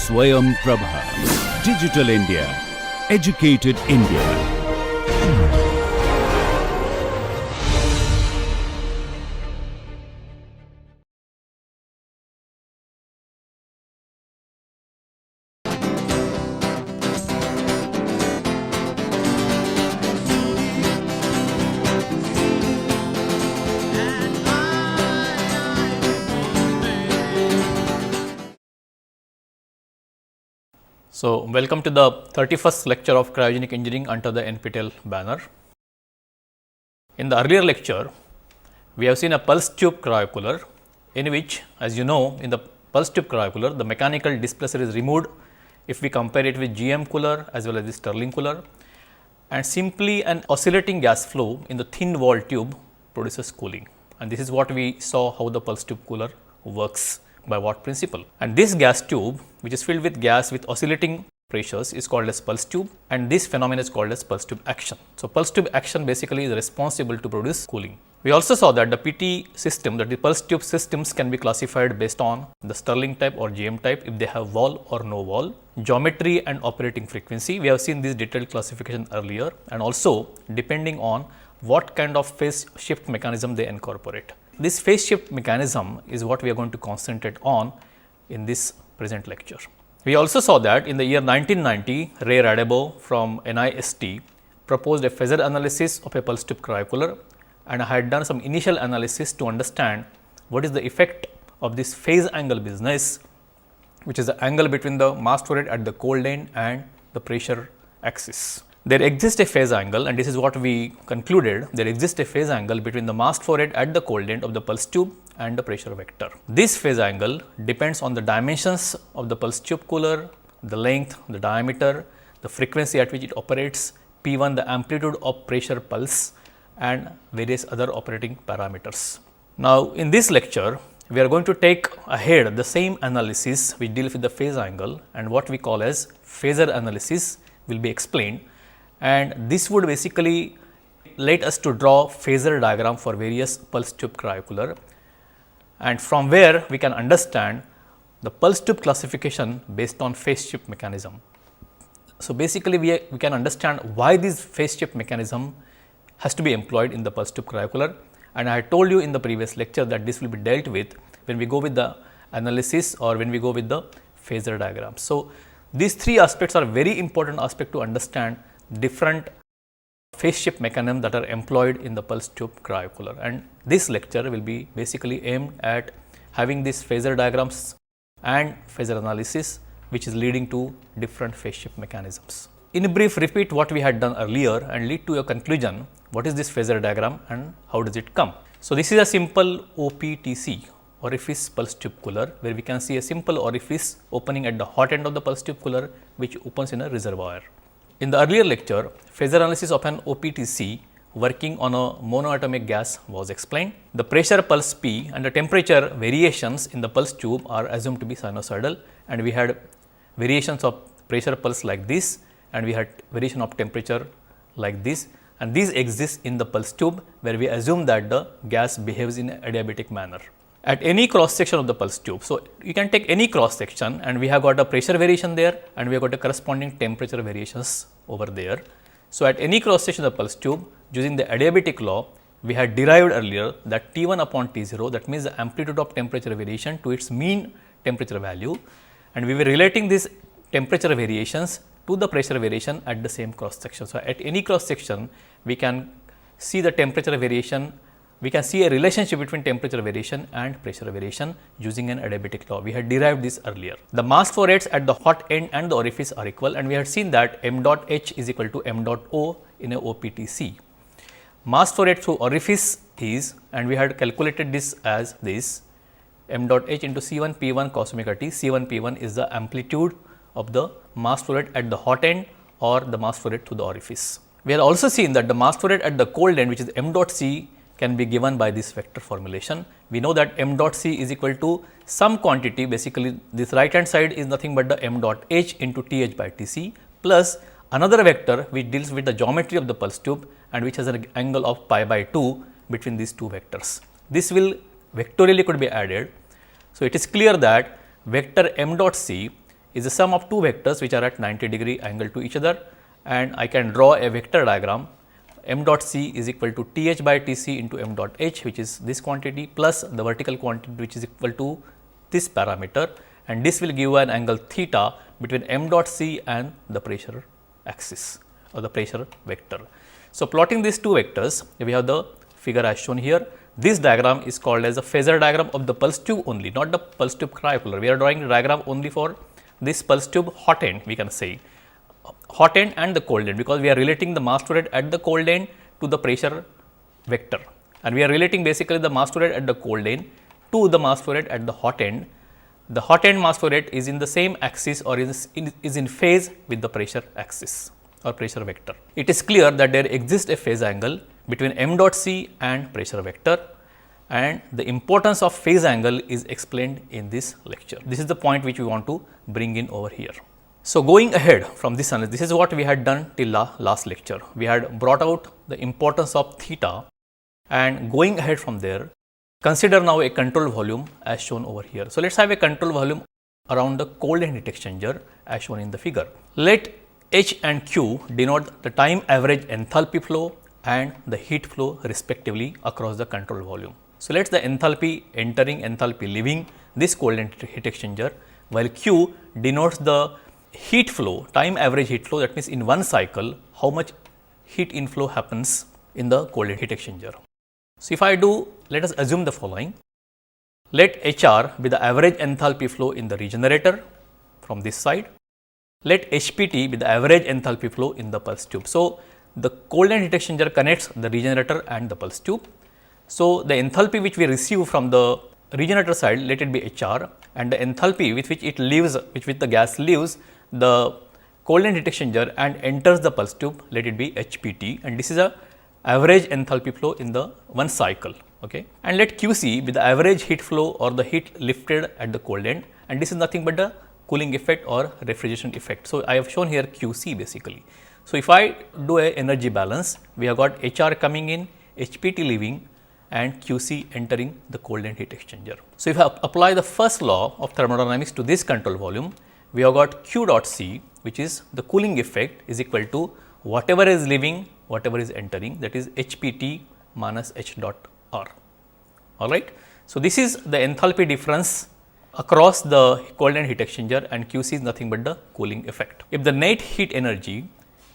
Swayam Prabha. Digital India. Educated India. So, welcome to the 31st lecture of Cryogenic Engineering under the NPTEL banner. In the earlier lecture, we have seen a pulse tube cryocooler, in which, as you know, in the pulse tube cryocooler, the mechanical displacer is removed if we compare it with GM cooler as well as the Stirling cooler, and simply an oscillating gas flow in the thin wall tube produces cooling. And this is what we saw how the pulse tube cooler works. By what principle? And this gas tube, which is filled with gas with oscillating pressures, is called as pulse tube, and this phenomenon is called as pulse tube action. So, pulse tube action basically is responsible to produce cooling. We also saw that the PT system, that the pulse tube systems, can be classified based on the Stirling type or GM type if they have wall or no wall, geometry and operating frequency. We have seen this detailed classification earlier, and also depending on what kind of phase shift mechanism they incorporate. This phase shift mechanism is what we are going to concentrate on in this present lecture. We also saw that in the year 1990, Ray Radebo from NIST proposed a phasor analysis of a pulse tube cryocooler, and I had done some initial analysis to understand what is the effect of this phase angle business, which is the angle between the mass flow rate at the cold end and the pressure axis. There exists a phase angle, and this is what we concluded. There exists a phase angle between the mass flow rate at the cold end of the pulse tube and the pressure vector. This phase angle depends on the dimensions of the pulse tube cooler, the length, the diameter, the frequency at which it operates, P1 the amplitude of pressure pulse, and various other operating parameters. Now, in this lecture, we are going to take ahead the same analysis which deals with the phase angle, and what we call as phasor analysis will be explained. And this would basically let us to draw phasor diagram for various pulse tube cryocooler, and from where we can understand the pulse tube classification based on phase shift mechanism. So, basically we can understand why this phase shift mechanism has to be employed in the pulse tube cryocooler, and I had told you in the previous lecture that this will be dealt with when we go with the analysis or when we go with the phasor diagram. So, these three aspects are very important aspect to understand different phase shift mechanisms that are employed in the pulse tube cryocooler, and this lecture will be basically aimed at having these phasor diagrams and phasor analysis, which is leading to different phase shift mechanisms. In a brief, repeat what we had done earlier and lead to a conclusion. What is this phasor diagram and how does it come? So, this is a simple OPTC, orifice pulse tube cooler, where we can see a simple orifice opening at the hot end of the pulse tube cooler, which opens in a reservoir. In the earlier lecture, phasor analysis of an OPTC working on a monoatomic gas was explained. The pressure pulse P and the temperature variations in the pulse tube are assumed to be sinusoidal, and we had variations of pressure pulse like this, and we had variation of temperature like this, and these exist in the pulse tube, where we assume that the gas behaves in an adiabatic manner. At any cross section of the pulse tube, so you can take any cross section, and we have got a pressure variation there, and we have got a corresponding temperature variations over there. So, at any cross section of the pulse tube, using the adiabatic law, we had derived earlier that T1 upon T0, that means the amplitude of temperature variation to its mean temperature value, and we were relating these temperature variations to the pressure variation at the same cross section. So, at any cross section, we can see the temperature variation. We can see a relationship between temperature variation and pressure variation using an adiabatic law. We had derived this earlier. The mass flow rates at the hot end and the orifice are equal, and we had seen that m dot h is equal to m dot o in a OPTC. Mass flow rate through orifice is, and we had calculated this as this, m dot h into C1 P1 cos omega t. C1 P1 is the amplitude of the mass flow rate at the hot end or the mass flow rate through the orifice. We had also seen that the mass flow rate at the cold end, which is m dot c, can be given by this vector formulation. We know that m dot c is equal to some quantity, basically this right hand side is nothing but the m dot h into Th by Tc plus another vector which deals with the geometry of the pulse tube and which has an angle of pi by 2 between these two vectors. This will vectorially could be added. So, it is clear that vector m dot c is the sum of two vectors which are at 90-degree angle to each other, and I can draw a vector diagram. M dot C is equal to Th by Tc into M dot H, which is this quantity, plus the vertical quantity which is equal to this parameter, and this will give an angle theta between M dot C and the pressure axis or the pressure vector. So, plotting these two vectors, we have the figure as shown here. This diagram is called as a phasor diagram of the pulse tube only, not the pulse tube cryocooler. We are drawing the diagram only for this pulse tube hot end, we can say hot end and the cold end, because we are relating the mass flow rate at the cold end to the pressure vector, and we are relating basically the mass flow rate at the cold end to the mass flow rate at the hot end. The hot end mass flow rate is in the same axis or is in phase with the pressure axis or pressure vector. It is clear that there exists a phase angle between M dot C and pressure vector, and the importance of phase angle is explained in this lecture. This is the point which we want to bring in over here. So, going ahead from this analysis, this is what we had done till last lecture. We had brought out the importance of theta, and going ahead from there, consider now a control volume as shown over here. So, let us have a control volume around the cold end heat exchanger as shown in the figure. Let H and Q denote the time average enthalpy flow and the heat flow respectively across the control volume. So, let the enthalpy entering, enthalpy leaving this cold end heat exchanger, while Q denotes the heat flow, time average heat flow, that means in one cycle how much heat inflow happens in the cold end heat exchanger. So, if I do, let us assume the following. Let HR be the average enthalpy flow in the regenerator from this side. Let HPT be the average enthalpy flow in the pulse tube. So, the cold end heat exchanger connects the regenerator and the pulse tube. So, the enthalpy which we receive from the regenerator side, let it be HR, and the enthalpy with which it leaves, with the gas leaves the cold end heat exchanger and enters the pulse tube, let it be HPT, and this is a average enthalpy flow in the one cycle. Okay. And let QC be the average heat flow or the heat lifted at the cold end, and this is nothing but the cooling effect or refrigeration effect. So, I have shown here QC basically. So, if I do a energy balance, we have got HR coming in, HPT leaving, and QC entering the cold end heat exchanger. So, if I apply the first law of thermodynamics to this control volume, we have got Q dot C, which is the cooling effect, is equal to whatever is leaving, whatever is entering, that is HPT minus H dot R. Alright. So, this is the enthalpy difference across the cold end heat exchanger, and QC is nothing but the cooling effect. If the net heat energy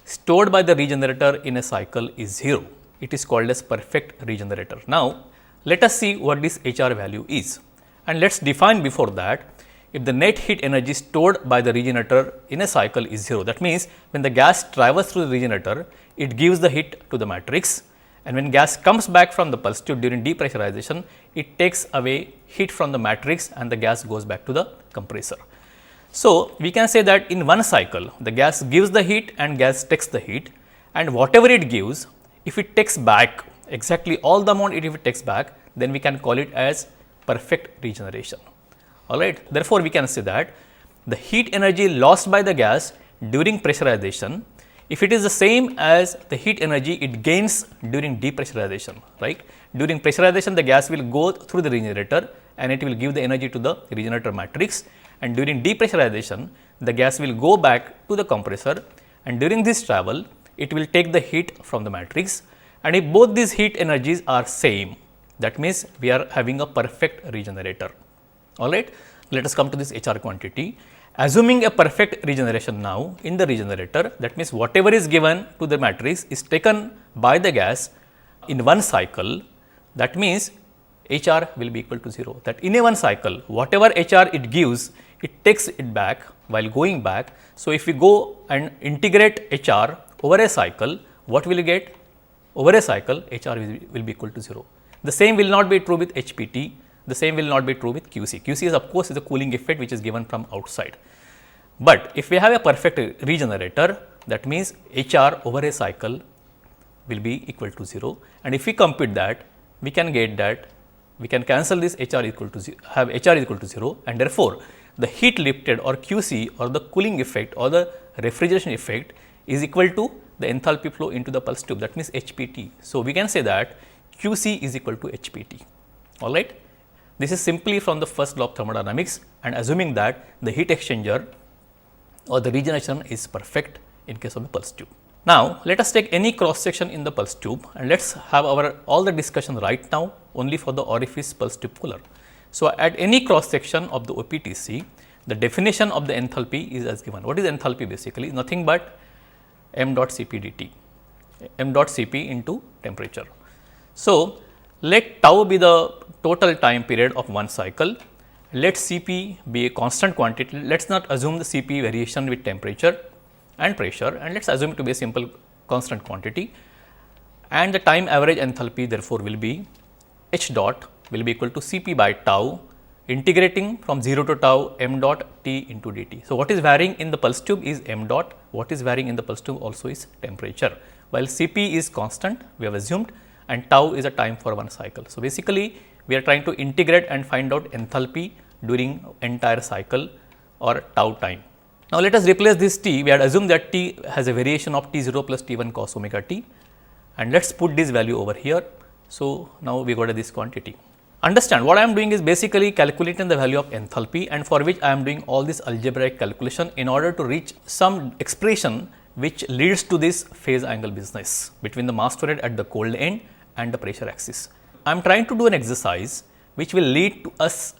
stored by the regenerator in a cycle is 0, it is called as perfect regenerator. Now, let us see what this HR value is, and let us define before that. If the net heat energy stored by the regenerator in a cycle is 0, that means when the gas travels through the regenerator, it gives the heat to the matrix, and when gas comes back from the pulse tube during depressurization, it takes away heat from the matrix and the gas goes back to the compressor. So, we can say that in one cycle, the gas gives the heat and gas takes the heat, and whatever it gives, if it takes back exactly all the amount if it takes back, then we can call it as perfect regeneration. Alright. Therefore, we can say that the heat energy lost by the gas during pressurization, if it is the same as the heat energy it gains during depressurization, right. During pressurization, the gas will go through the regenerator and it will give the energy to the regenerator matrix, and during depressurization, the gas will go back to the compressor, and during this travel, it will take the heat from the matrix, and if both these heat energies are same, that means we are having a perfect regenerator. Alright. Let us come to this HR quantity. Assuming a perfect regeneration now in the regenerator, that means whatever is given to the matrix is taken by the gas in one cycle, that means HR will be equal to 0. That in a one cycle, whatever HR it gives, it takes it back while going back. So, if we go and integrate HR over a cycle, what will you get? Over a cycle, HR will be equal to 0. The same will not be true with HPT. The same will not be true with QC. QC is of course is a cooling effect which is given from outside. But if we have a perfect regenerator, that means HR over a cycle will be equal to 0, and if we compute that, we can get that we can cancel this HR equal to 0, have HR equal to 0, and therefore, the heat lifted or QC or the cooling effect or the refrigeration effect is equal to the enthalpy flow into the pulse tube, that means HPT. So, we can say that QC is equal to HPT. Alright. This is simply from the first law of thermodynamics, and assuming that the heat exchanger or the regeneration is perfect in case of the pulse tube. Now, let us take any cross section in the pulse tube and let us have our all the discussion right now only for the orifice pulse tube cooler. So, at any cross section of the OPTC, the definition of the enthalpy is as given. What is enthalpy basically? Nothing but m dot Cp dt, m dot Cp into temperature. So, let tau be the total time period of one cycle, let Cp be a constant quantity, let us not assume the Cp variation with temperature and pressure, and let us assume it to be a simple constant quantity, and the time average enthalpy therefore will be H dot will be equal to Cp by tau integrating from 0 to tau m dot T into dt. So, what is varying in the pulse tube is m dot, what is varying in the pulse tube also is temperature, while Cp is constant we have assumed and tau is a time for one cycle. So, basically we are trying to integrate and find out enthalpy during entire cycle or tau time. Now, let us replace this T. We had assumed that T has a variation of T0 plus T1 cos omega T, and let us put this value over here. So, now we got this quantity. Understand what I am doing is basically calculating the value of enthalpy, and for which I am doing all this algebraic calculation in order to reach some expression which leads to this phase angle business between the mass flow rate at the cold end and the pressure axis. I am trying to do an exercise which will lead to us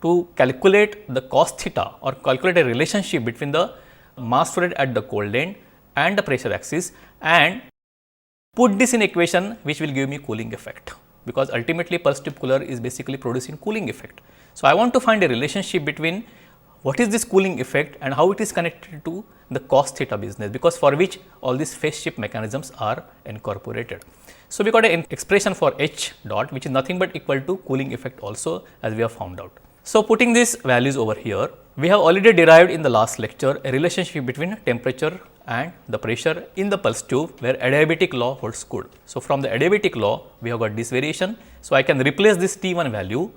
to calculate the cos theta or calculate a relationship between the mass flow rate at the cold end and the pressure axis, and put this in equation which will give me cooling effect, because ultimately pulse tube cooler is basically producing cooling effect. So, I want to find a relationship between what is this cooling effect and how it is connected to the cos theta business, because for which all these phase shift mechanisms are incorporated. So, we got an expression for H dot which is nothing but equal to cooling effect also, as we have found out. So, putting these values over here, we have already derived in the last lecture a relationship between temperature and the pressure in the pulse tube where adiabatic law holds good. So, from the adiabatic law we have got this variation. So, I can replace this T1 value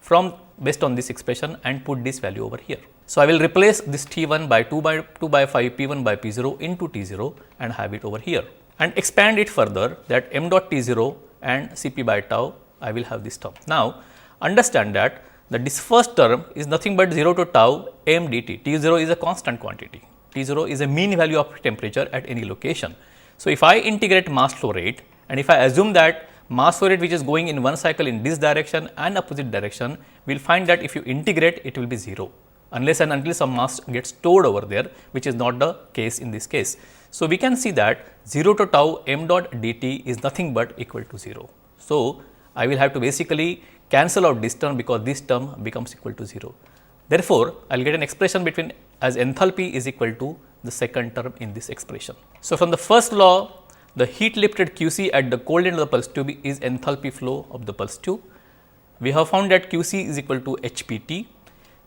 from based on this expression and put this value over here. So, I will replace this T1 by 2 by 5 P1 by P0 into T0 and have it over here, and expand it further that m dot T0 and Cp by tau I will have this term. Now, understand that this first term is nothing but 0 to tau m dt. T0 is a constant quantity. T0 is a mean value of temperature at any location. So, if I integrate mass flow rate and if I assume that mass flow rate which is going in one cycle in this direction and opposite direction, we will find that if you integrate it will be 0 unless and until some mass gets stored over there, which is not the case in this case. So, we can see that 0 to tau m dot dt is nothing but equal to 0. So, I will have to basically cancel out this term because this term becomes equal to 0. Therefore, I will get an expression between as enthalpy is equal to the second term in this expression. So, from the first law, the heat lifted QC at the cold end of the pulse tube is enthalpy flow of the pulse tube. We have found that QC is equal to HPT.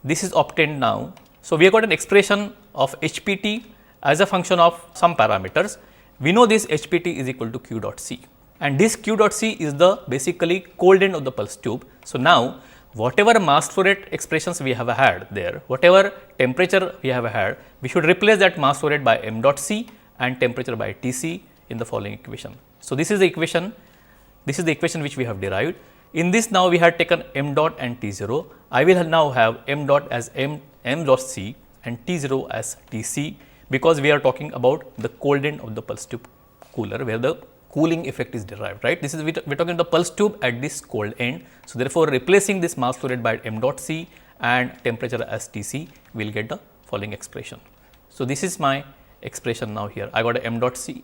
This is obtained now. So, we have got an expression of HPT as a function of some parameters. We know this HPT is equal to Q dot C, and this Q dot C is the basically cold end of the pulse tube. So, now whatever mass flow rate expressions we have had there, whatever temperature we have had, we should replace that mass flow rate by m dot C and temperature by Tc in the following equation. So, this is the equation which we have derived. In this now we have taken m dot and T0. I will now have m dot as m dot C and T0 as Tc, because we are talking about the cold end of the pulse tube cooler where the cooling effect is derived, right. This is we are talking the pulse tube at this cold end. So, therefore, replacing this mass flow rate by m dot C and temperature as Tc, we will get the following expression. So, this is my expression now here. I got a m dot C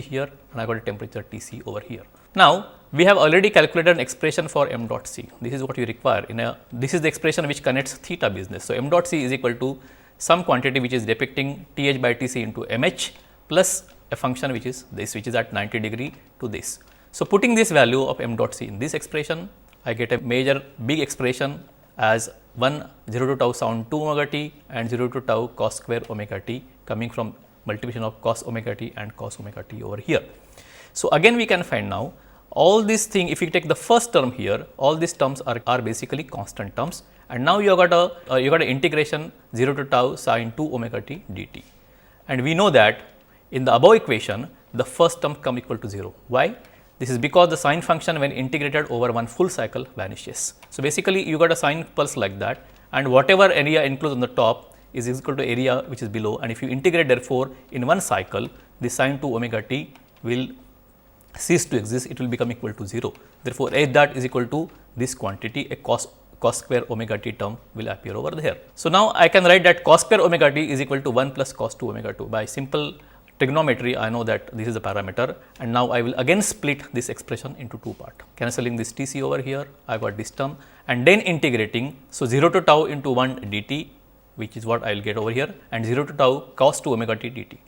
here and I got a temperature Tc over here. Now, we have already calculated an expression for m dot C. This is what you require this is the expression which connects theta business. So, m dot C is equal to some quantity which is depicting Th by Tc into mh plus a function which is this, which is at 90 degree to this. So, putting this value of m dot C in this expression, I get a major big expression as 1 0 to tau sin 2 omega t and 0 to tau cos square omega t coming from multiplication of cos omega t and cos omega t over here. So, again we can find now all these things, if you take the first term here, all these terms are basically constant terms, and now you have got an integration 0 to tau sin 2 omega t dt, and we know that in the above equation the first term come equal to 0. Why? This is because the sine function when integrated over one full cycle vanishes. So, basically you got a sine pulse like that, and whatever area enclosed on the top is equal to area which is below, and if you integrate therefore in one cycle, the sin 2 omega t will cease to exist, it will become equal to 0. Therefore, H dot is equal to this quantity, a cos square omega t term will appear over there. So, now I can write that cos square omega t is equal to 1 plus cos 2 omega 2. By simple trigonometry, I know that this is the parameter, and now I will again split this expression into two parts. Cancelling this T c over here, I got this term, and then integrating. So, 0 to tau into 1 dt, which is what I will get over here, and 0 to tau cos 2 omega t dt.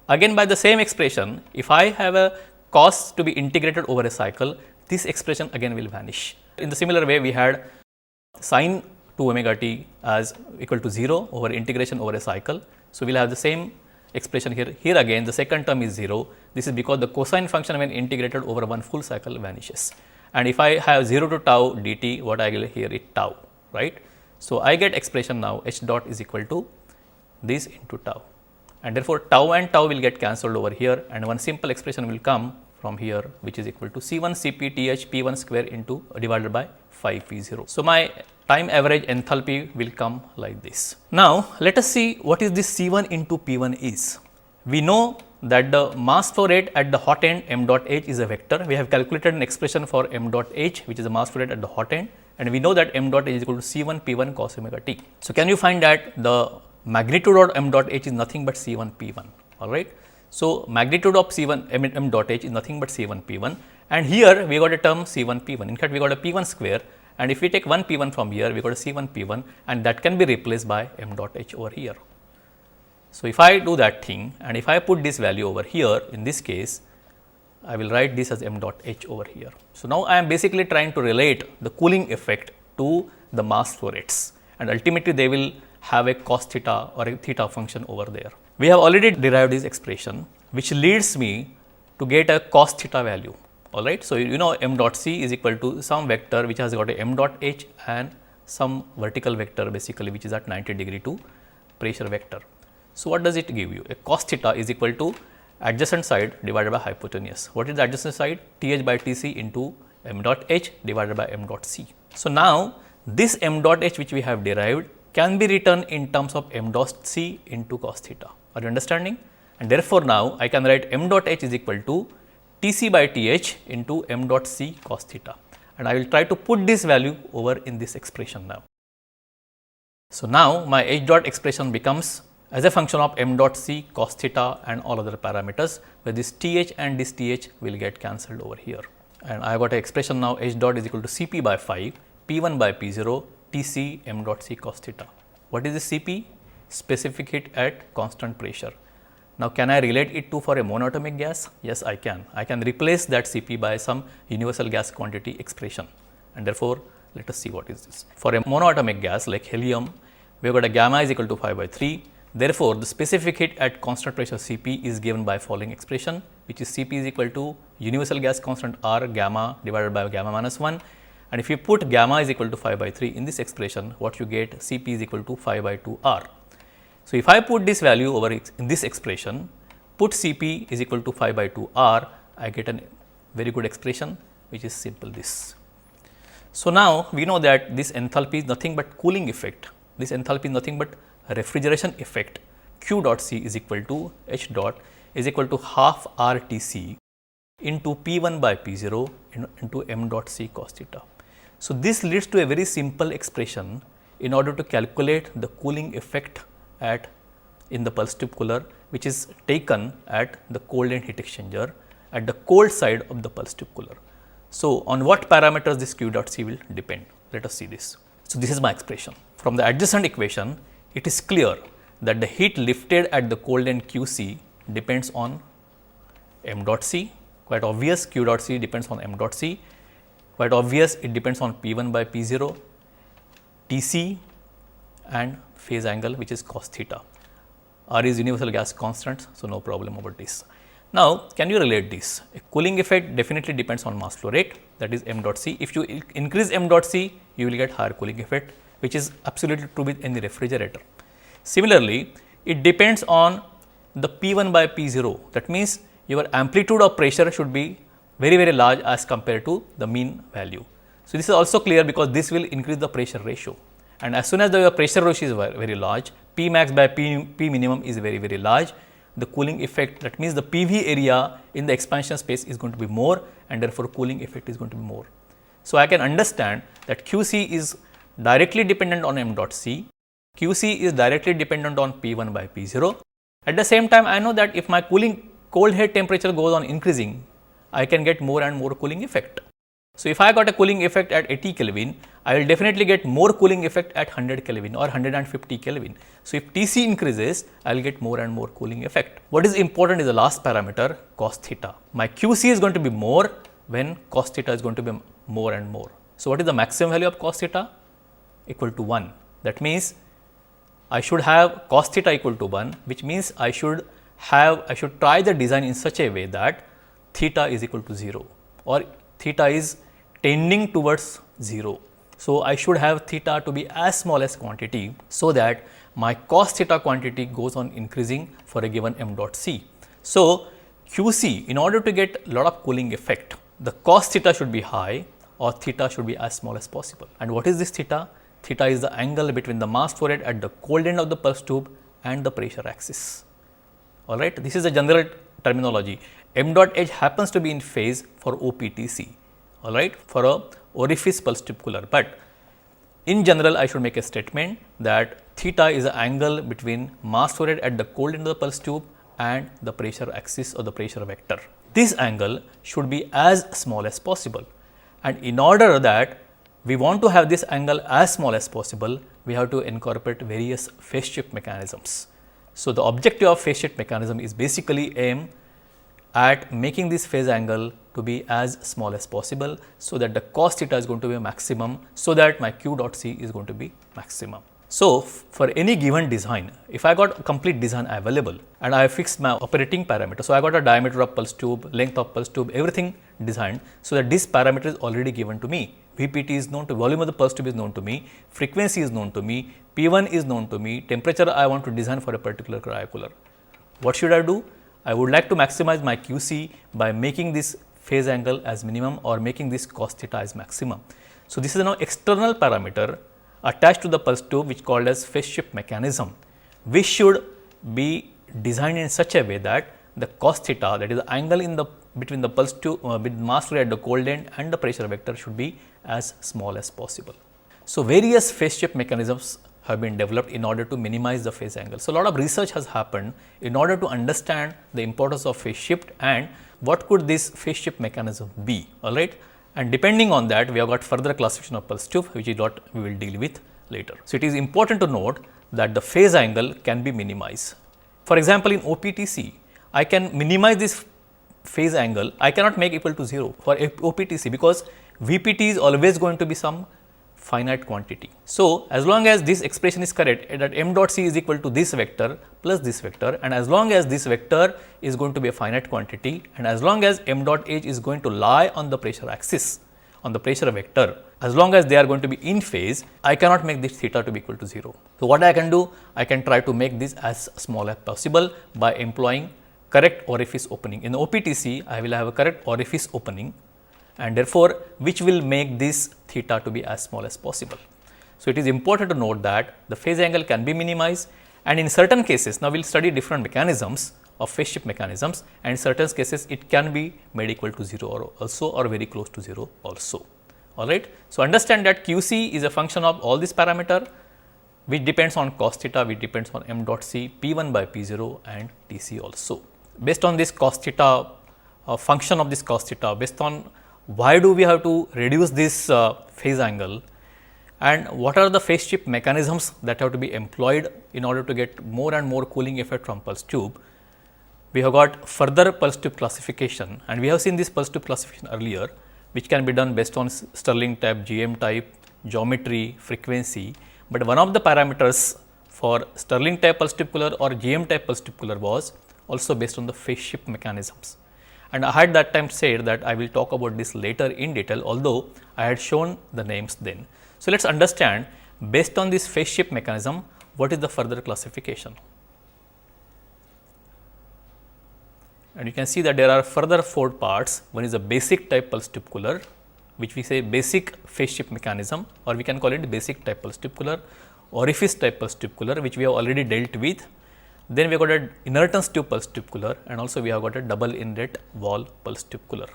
Again, by the same expression, if I have a cos to be integrated over a cycle, this expression again will vanish. In the similar way, we had sin 2 omega t as equal to 0 over integration over a cycle. So, we will have the same expression here. Here again the second term is 0. This is because the cosine function when integrated over one full cycle vanishes. And if I have 0 to tau dt, what I will here is tau, right. So, I get expression now H dot is equal to this into tau, and therefore, tau and tau will get cancelled over here, and one simple expression will come from here, which is equal to C1 Cp Th P1 square into divided by 5 P0. So, my time average enthalpy will come like this. Now, let us see what is this C1 into P1 is. We know that the mass flow rate at the hot end m dot h is a vector. We have calculated an expression for m dot h, which is the mass flow rate at the hot end, and we know that m dot h is equal to C1 P1 cos omega t. So, can you find that the magnitude of m dot h is nothing but C1 P1, all right. So, magnitude of C1 m dot h is nothing but C1 P1, and here we got a term C1 P1. In fact, we got a P1 square, and if we take one P1 from here, we got a C1 P1, and that can be replaced by m dot h over here. So, if I do that thing and if I put this value over here, in this case, I will write this as m dot h over here. So, now I am basically trying to relate the cooling effect to the mass flow rates, and ultimately they will have a cos theta or a theta function over there. We have already derived this expression, which leads me to get a cos theta value, all right. So, you know m dot c is equal to some vector which has got a m dot h and some vertical vector basically, which is at 90 degree to pressure vector. So, what does it give you? A cos theta is equal to adjacent side divided by hypotenuse. What is the adjacent side? Th by Tc into m dot h divided by m dot c. So, now this m dot h which we have derived can be written in terms of m dot c into cos theta. Are you understanding? And therefore, now I can write m dot h is equal to Tc by Th into m dot c cos theta, and I will try to put this value over in this expression now. So, now my H dot expression becomes as a function of m dot c cos theta and all other parameters, where this Th and this Th will get cancelled over here, and I have got an expression now H dot is equal to Cp by 5 P1 by P0 Tc m dot c cos theta. What is the Cp? Specific heat at constant pressure. Now, can I relate it to for a monatomic gas? Yes, I can. I can replace that Cp by some universal gas quantity expression, and therefore, let us see what is this. For a monoatomic gas like helium, we have got a gamma is equal to 5 by 3. Therefore, the specific heat at constant pressure Cp is given by following expression, which is Cp is equal to universal gas constant R gamma divided by gamma minus 1. And if you put gamma is equal to 5 by 3 in this expression, what you get Cp is equal to 5 by 2 R. So, if I put this value over in this expression, put Cp is equal to 5 by 2 R, I get a very good expression, which is simple this. So, now we know that this enthalpy is nothing but cooling effect. This enthalpy is nothing but refrigeration effect. Q dot C is equal to H dot is equal to half R T C into P1 by P0 into m dot C cos theta. So, this leads to a very simple expression in order to calculate the cooling effect at in the pulse tube cooler, which is taken at the cold end heat exchanger at the cold side of the pulse tube cooler. So, on what parameters this Q dot C will depend? Let us see this. So, this is my expression. From the adjacent equation, it is clear that the heat lifted at the cold end QC depends on m dot C. Quite obvious, Q dot C depends on m dot C. Quite obvious, it depends on P1 by P0, Tc and phase angle, which is cos theta. R is universal gas constant, so no problem about this. Now, can you relate this? A cooling effect definitely depends on mass flow rate, that is m dot C. If you increase m dot C, you will get higher cooling effect, which is absolutely true with any refrigerator. Similarly, it depends on the P1 by P0. That means, your amplitude of pressure should be very large as compared to the mean value. So, this is also clear because this will increase the pressure ratio, and as soon as the pressure ratio is very large, P max by P minimum is very, very large. The cooling effect, that means the PV area in the expansion space is going to be more, and therefore cooling effect is going to be more. So, I can understand that QC is directly dependent on m dot C, QC is directly dependent on P1 by P0. At the same time, I know that if my cold head temperature goes on increasing, I can get more and more cooling effect. So, if I got a cooling effect at 80 Kelvin, I will definitely get more cooling effect at 100 Kelvin or 150 Kelvin. So, if Tc increases, I will get more and more cooling effect. What is important is the last parameter, cos theta. My QC is going to be more when cos theta is going to be more and more. So, what is the maximum value of cos theta? Equal to 1. That means I should have cos theta equal to 1, which means I should try the design in such a way that theta is equal to 0 or theta is tending towards 0. So, I should have theta to be as small as quantity, so that my cos theta quantity goes on increasing for a given m dot C. So, QC, in order to get a lot of cooling effect, the cos theta should be high or theta should be as small as possible. And what is this theta? Theta is the angle between the mass flow rate at the cold end of the pulse tube and the pressure axis. Alright, this is a general terminology. M dot H happens to be in phase for OPTC, alright, for a orifice pulse tube cooler. But in general, I should make a statement that theta is the angle between mass flow rate at the cold end of the pulse tube and the pressure axis or the pressure vector. This angle should be as small as possible, and in order that we want to have this angle as small as possible, we have to incorporate various phase shift mechanisms. So, the objective of phase shift mechanism is basically aim at making this phase angle to be as small as possible, so that the cos theta is going to be a maximum, so that my Q dot C is going to be maximum. So, for any given design, if I got a complete design available and I fixed my operating parameter, so I got a diameter of pulse tube, length of pulse tube, everything designed, so that this parameter is already given to me. VPT is known to, volume of the pulse tube is known to me, frequency is known to me, P1 is known to me, temperature I want to design for a particular cryocooler. What should I do? I would like to maximize my QC by making this phase angle as minimum or making this cos theta as maximum. So, this is now external parameter attached to the pulse tube, which called as phase shift mechanism, which should be designed in such a way that the cos theta, that is the angle in the between the pulse tube with mass flow at the cold end and the pressure vector, should be as small as possible. So, various phase shift mechanisms have been developed in order to minimize the phase angle. So, a lot of research has happened in order to understand the importance of phase shift and what could this phase shift mechanism be, alright. And depending on that, we have got further classification of pulse tube, which is what we will deal with later. So, it is important to note that the phase angle can be minimized. For example, in OPTC, I can minimize this phase angle, I cannot make equal to 0 for OPTC, because VPT is always going to be some finite quantity. So, as long as this expression is correct, that m dot C is equal to this vector plus this vector, and as long as this vector is going to be a finite quantity, and as long as m dot H is going to lie on the pressure axis, on the pressure vector, as long as they are going to be in phase, I cannot make this theta to be equal to 0. So, what I can do? I can try to make this as small as possible by employing correct orifice opening. In OPTC, I will have a correct orifice opening, and therefore, which will make this theta to be as small as possible. So, it is important to note that the phase angle can be minimized, and in certain cases, now we will study different mechanisms of phase shift mechanisms, and in certain cases it can be made equal to 0 or also, or very close to 0 also, alright. So, understand that QC is a function of all these parameter, which depends on cos theta, which depends on m dot C, P1 by P0 and Tc also. Based on this cos theta, function of this cos theta, based on why do we have to reduce this phase angle, and what are the phase shift mechanisms that have to be employed in order to get more and more cooling effect from pulse tube. We have got further pulse tube classification, and we have seen this pulse tube classification earlier, which can be done based on Stirling type, GM type, geometry, frequency. But one of the parameters for Stirling type pulse tube cooler or GM type pulse tube cooler was also based on the phase shift mechanisms. And I had that time said that I will talk about this later in detail, although I had shown the names then. So, let us understand, based on this phase shift mechanism, what is the further classification. And you can see that there are further 4 parts. One is a basic type pulse tube cooler, which we say basic phase shift mechanism, or we can call it basic type pulse tube cooler. orifice type pulse tube cooler, which we have already dealt with. Then we have got an inertance tube pulse tube cooler, and also we have got a double inlet valve pulse tube cooler.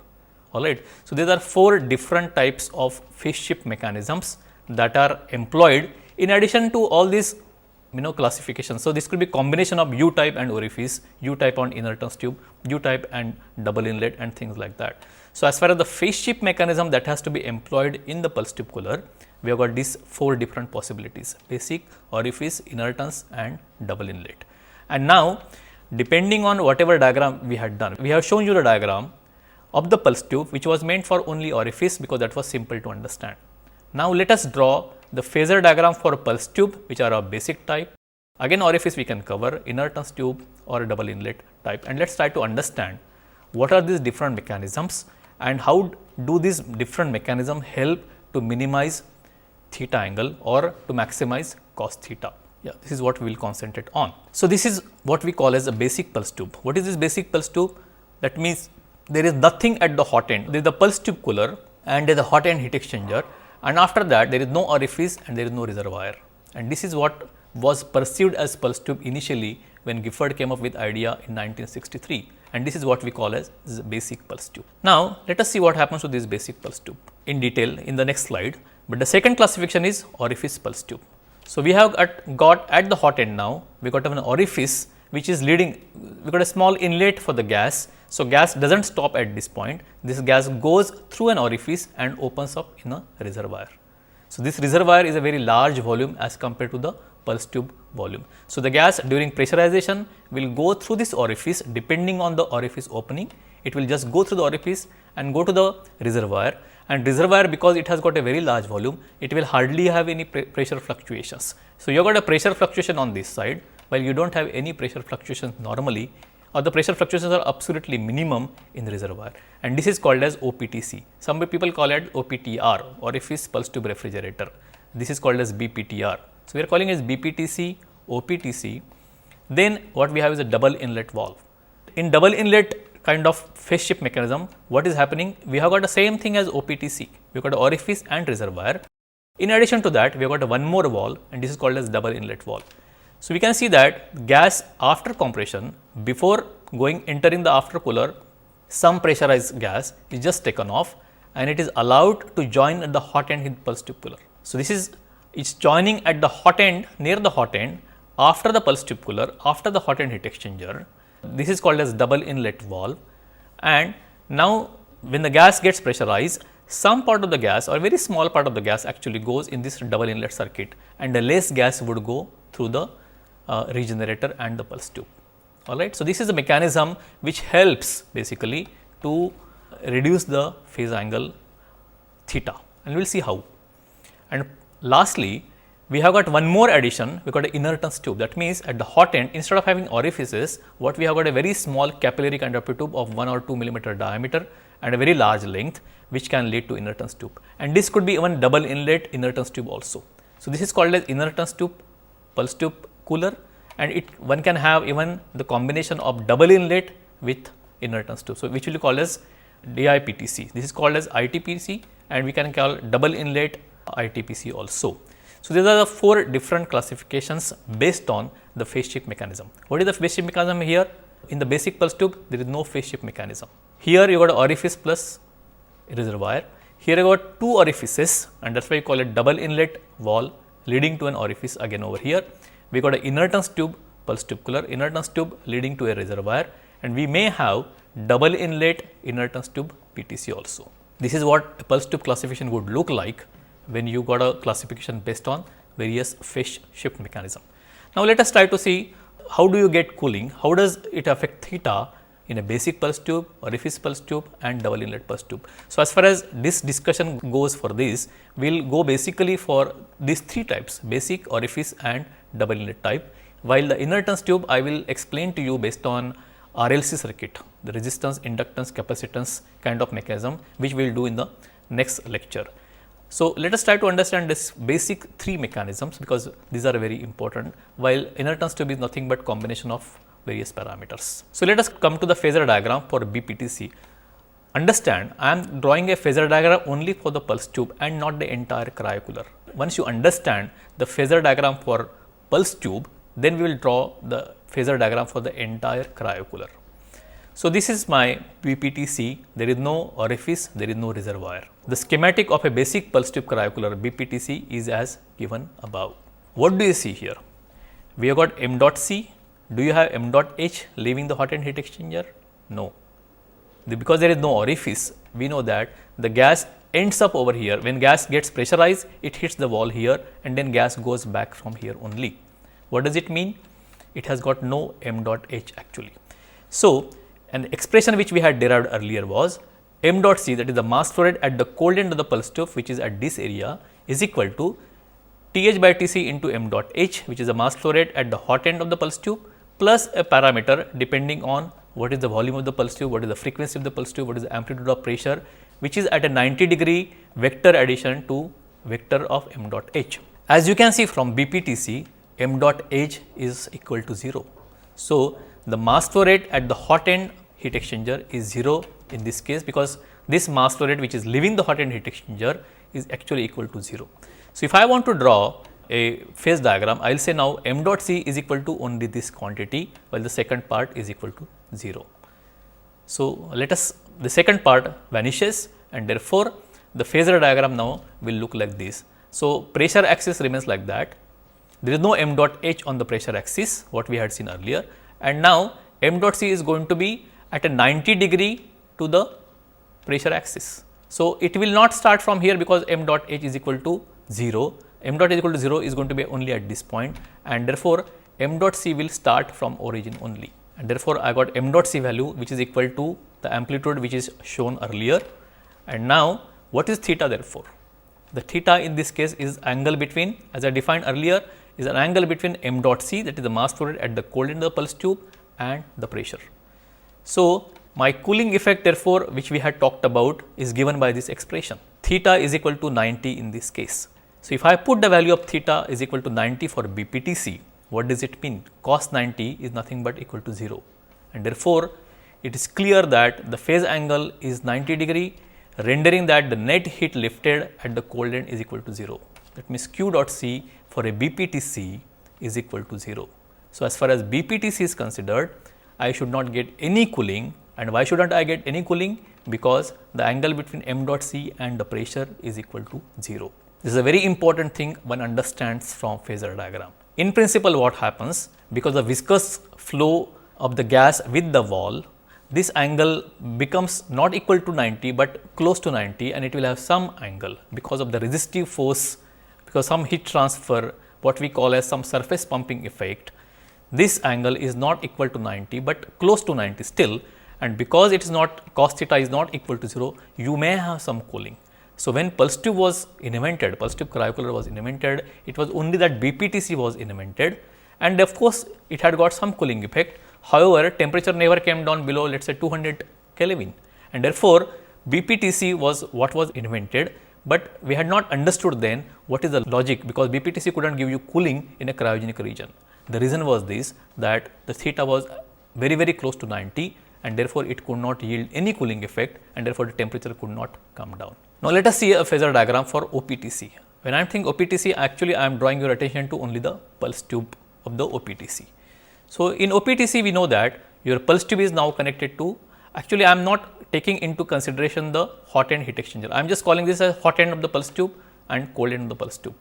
Alright. So, these are 4 different types of phase shift mechanisms that are employed in addition to all these classifications. So, this could be combination of U type and orifice, U type on inertance tube, U type and double inlet and things like that. So, as far as the phase shift mechanism that has to be employed in the pulse tube cooler, we have got these 4 different possibilities: basic, orifice, inertance and double inlet. And now, depending on whatever diagram we had done, we have shown you the diagram of the pulse tube which was meant for only orifice, because that was simple to understand. Now, let us draw the phasor diagram for a pulse tube which are of basic type. Again, orifice we can cover, inertance tube or double inlet type, and let us try to understand what are these different mechanisms and how do these different mechanisms help to minimize theta angle or to maximize cos theta. Yeah, this is what we will concentrate on. So, this is what we call as a basic pulse tube. What is this basic pulse tube? That means there is nothing at the hot end. There is the pulse tube cooler and there is a hot end heat exchanger, and after that there is no orifice and there is no reservoir. And this is what was perceived as pulse tube initially when Gifford came up with idea in 1963, and this is what we call as the basic pulse tube. Now, let us see what happens to this basic pulse tube in detail in the next slide. But the second classification is orifice pulse tube. So, we have got at the hot end now, we got an orifice which is leading, we got a small inlet for the gas. So, gas does not stop at this point, this gas goes through an orifice and opens up in a reservoir. So, this reservoir is a very large volume as compared to the pulse tube volume. So, the gas during pressurization will go through this orifice. Depending on the orifice opening, it will just go through the orifice and go to the reservoir, and reservoir, because it has got a very large volume, it will hardly have any pressure fluctuations. So, you have got a pressure fluctuation on this side, while you do not have any pressure fluctuations normally, or the pressure fluctuations are absolutely minimum in the reservoir, and this is called as OPTC. Some people call it OPTR, orifice pulse tube refrigerator. This is called as BPTR. So, we are calling it as BPTC, OPTC. Then what we have is a double inlet valve. In double inlet kind of phase shift mechanism, what is happening? We have got the same thing as OPTC. We have got orifice and reservoir. In addition to that, we have got one more valve, and this is called as double inlet valve. So, we can see that gas after compression, before entering the after cooler, some pressurized gas is just taken off and it is allowed to join at the hot end in pulse tube cooler. So, this is it's joining at the hot end, near the hot end, after the pulse tube cooler, after the hot end heat exchanger. This is called as double inlet valve, and now when the gas gets pressurized, some part of the gas or very small part of the gas actually goes in this double inlet circuit, and the less gas would go through the regenerator and the pulse tube. Alright. So, this is a mechanism which helps basically to reduce the phase angle theta, and we will see how. And lastly, we have got one more addition, we got an inertance tube. That means, at the hot end, instead of having orifices, what we have got a very small capillary conductor tube of 1 or 2 millimeter diameter and a very large length, which can lead to inertance tube, and this could be even double inlet inertance tube also. So, this is called as inertance tube pulse tube cooler, and one can have even the combination of double inlet with inertance tube. So, which will be called as DIPTC. This is called as ITPC, and we can call double inlet ITPC also. So, these are the 4 different classifications based on the phase shift mechanism. What is the phase shift mechanism here? In the basic pulse tube, there is no phase shift mechanism. Here you got orifice plus reservoir. Here you got 2 orifices, and that is why you call it double inlet valve leading to an orifice again over here. We got an inertance tube pulse tube cooler, inertance tube leading to a reservoir, and we may have double inlet inertance tube PTC also. This is what a pulse tube classification would look like when you got a classification based on various phase shift mechanism. Now, let us try to see how do you get cooling, how does it affect theta in a basic pulse tube, orifice pulse tube and double inlet pulse tube. So, as far as this discussion goes for this, we will go basically for these 3 types, basic, orifice and double inlet type, while the inertance tube I will explain to you based on RLC circuit, the resistance, inductance, capacitance kind of mechanism, which we will do in the next lecture. So, let us try to understand this basic 3 mechanisms, because these are very important, while inertance tube is nothing but combination of various parameters. So, let us come to the phasor diagram for BPTC. Understand, I am drawing a phasor diagram only for the pulse tube and not the entire cryocooler. once you understand the phasor diagram for pulse tube, then we will draw the phasor diagram for the entire cryocooler. So, this is my BPTC, there is no orifice, there is no reservoir. The schematic of a basic pulse tube cryocooler BPTC is as given above. What do you see here? We have got m dot C. Do you have m dot H leaving the hot end heat exchanger? No. Because there is no orifice, we know that the gas ends up over here. When gas gets pressurized, it hits the wall here and then gas goes back from here only. What does it mean? It has got no m dot H actually. So, an expression which we had derived earlier was m dot C, that is the mass flow rate at the cold end of the pulse tube, which is at this area, is equal to Th by Tc into m dot H, which is the mass flow rate at the hot end of the pulse tube, plus a parameter depending on what is the volume of the pulse tube, what is the frequency of the pulse tube, what is the amplitude of pressure, which is at a 90-degree vector addition to vector of m dot H. As you can see from BPTC, m dot H is equal to 0. So, the mass flow rate at the hot end heat exchanger is 0 in this case, because this mass flow rate which is leaving the hot end heat exchanger is actually equal to 0. So, if I want to draw a phase diagram, I will say now m dot C is equal to only this quantity, while the second part is equal to 0. So, let us, the second part vanishes and therefore, the phasor diagram now will look like this. So, pressure axis remains like that. There is no m dot H on the pressure axis, what we had seen earlier, and now m dot C is going to be at a 90-degree to the pressure axis. So, it will not start from here because m dot H is equal to 0, m dot H is equal to 0 is going to be only at this point, and therefore, m dot C will start from origin only, and therefore, I got m dot C value which is equal to the amplitude which is shown earlier. And now, what is theta therefore? The theta in this case is angle between, as I defined earlier, is an angle between m dot C, that is the mass flow rate at the cold end of the pulse tube, and the pressure. So, my cooling effect therefore, which we had talked about, is given by this expression. Theta is equal to 90 in this case. So, if I put the value of theta is equal to 90 for BPTC, what does it mean? Cos 90 is nothing but equal to 0, and therefore, it is clear that the phase angle is 90-degree, rendering that the net heat lifted at the cold end is equal to 0. That means, Q dot C for a BPTC is equal to 0. So, as far as BPTC is considered, I should not get any cooling, and why should not I get any cooling? Because the angle between m dot C and the pressure is equal to 0. This is a very important thing one understands from phasor diagram. In principle, what happens, because the viscous flow of the gas with the wall, this angle becomes not equal to 90, but close to 90, and it will have some angle because of the resistive force, because some heat transfer, what we call as some surface pumping effect. This angle is not equal to 90, but close to 90 still, and because it is not, cos theta is not equal to 0, you may have some cooling. So, when pulse tube was invented, pulse tube cryocooler was invented, it was only that BPTC was invented, and of course, it had got some cooling effect. However, temperature never came down below, let us say 200 Kelvin, and therefore, BPTC was what was invented, but we had not understood then what is the logic, because BPTC could not give you cooling in a cryogenic region. The reason was this, that the theta was very, very close to 90, and therefore, it could not yield any cooling effect, and therefore, the temperature could not come down. Now, let us see a phasor diagram for OPTC. When I am thinking OPTC, actually I am drawing your attention to only the pulse tube of the OPTC. So, in OPTC we know that your pulse tube is now connected to, actually I am not taking into consideration the hot end heat exchanger. I am just calling this as hot end of the pulse tube and cold end of the pulse tube.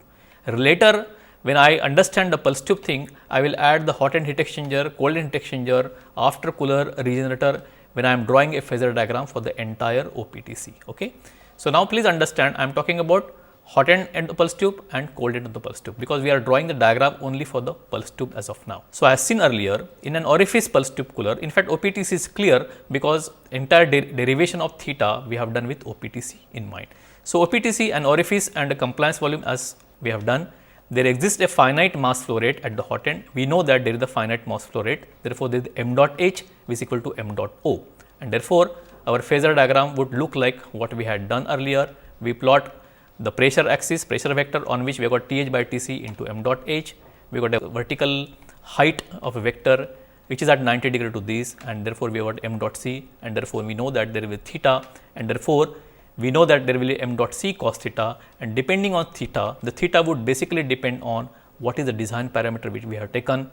Later, when I understand the pulse tube thing, I will add the hot end heat exchanger, cold end heat exchanger, after cooler, regenerator, when I am drawing a phasor diagram for the entire OPTC. Okay. So, now please understand, I am talking about hot end of the pulse tube and cold end of the pulse tube, because we are drawing the diagram only for the pulse tube as of now. So, as seen earlier, in an orifice pulse tube cooler, in fact, OPTC is clear because entire derivation of theta we have done with OPTC in mind. So, OPTC, an orifice and a compliance volume, as we have done, there exists a finite mass flow rate at the hot end. We know that there is a finite mass flow rate, therefore, there is m dot H which is equal to m dot O, and therefore, our phasor diagram would look like what we had done earlier. We plot the pressure axis, pressure vector, on which we have got Th by Tc into m dot H. We got a vertical height of a vector which is at 90 degree to this, and therefore, we have got m dot C, and therefore, we know that there is a theta, and therefore, we know that there will be m dot c cos theta, and depending on theta, the theta would basically depend on what is the design parameter which we have taken.